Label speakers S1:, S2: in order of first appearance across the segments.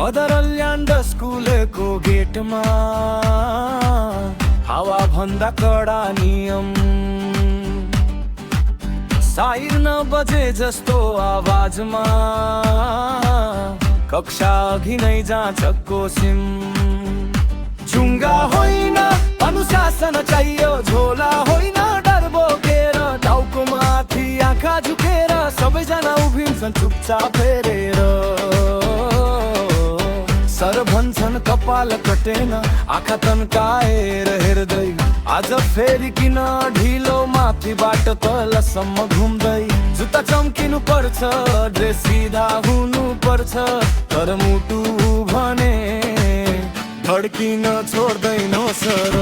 S1: Mother land स्कुलको गेटमा हावा भन्दा कडा नियम, साइर नबजे जस्तो आवाजमा कक्षा अघि नै जाँचको सिम। चुङ्गा होइन अनुशासन चाहियो, झोला होइन डर बोकेर, टाउको माथि आँखा झुकेर सबैजना उभिन्छन् चुपचाप फेरेर। सर भन्छन् कपाल कटेन, आँखा तन्काएर हेर्दै, आज फेरि किन ढिलो माथिबाट तलसम्म घुम्दै। जुत्ता चम्किनु पर्छ, ड्रेस सिधा हुनु पर्छ, तर मुटु भने धड्किन छोड्दैन सर।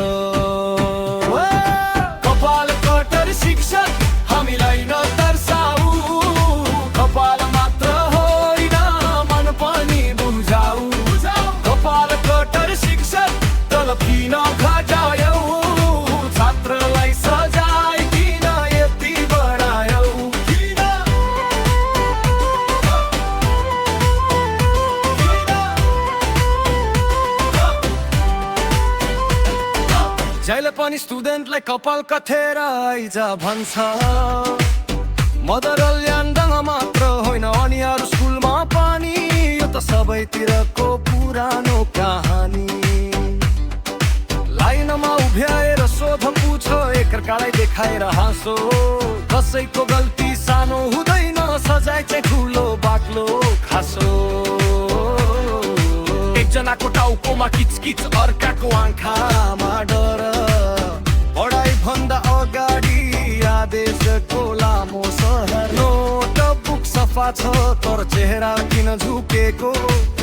S1: कपाल कटर शिक्षक हामीलाई नतर्साऊ, कपाल मात्र होइन मन पनि बुझाऊ। कपाल कटर शिक्षक तलब किन घटायौ, छात्रलाई सजाय किन यति बढायौ। जहिले पनि स्टुडेन्टलाई कपाल कथेर आइज भन्छ, मदर ल्यान्डमा मात्र होइन अनि अरू स्कुलमा पनि, यो त सबैतिरको पुरानो कहानी। लाइनमा उभ्याएर सोध पुछ, एकअर्कालाई देखाएर हाँसो, कसैको गल्ती सानो हुँदैन, सजाय चाहिँ ठुलो बाक्लो खासो। एकजनाको टाउकोमा किचकिच, अर्काको आँखामा डर, पढाइ भन्दा अगाडि आदेशको लामो सहर। नोट बुक सफा छ तर चेहरा किन झुकेको,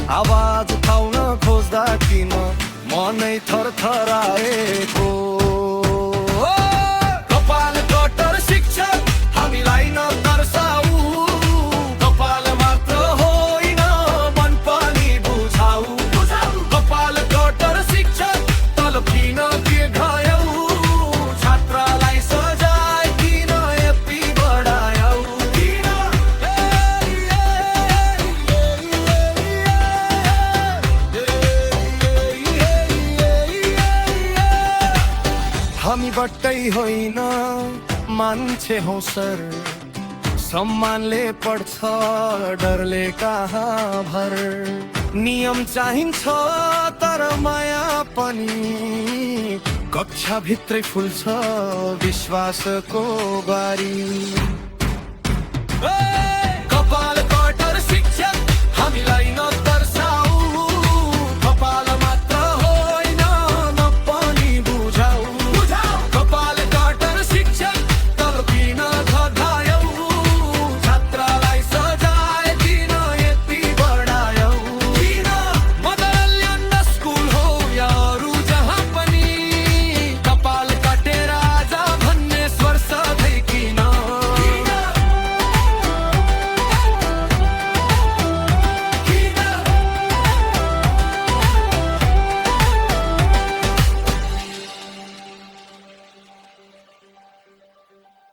S1: आवाज उठाउन खोज्दा किन मनै थरथराएको। कपाल कटर शिक्षक हामीलाई नतर्साऊ, कपाल मात्र होइन मन पनि बुझाऊ। कपाल कटर शिक्षक तलब किन के घायौ, छात्रलाई सजाय किन यति बढायौ। हामी बट्टै होइन मान्छे हौ सर, सम्मानले पढ्छ डरले कहाँ भर। नियम चाहिन्छ तर माया पनि, कक्षाभित्रै फुल्छ विश्वासको बारी। कपाल कटर शिक्षक हामीलाई न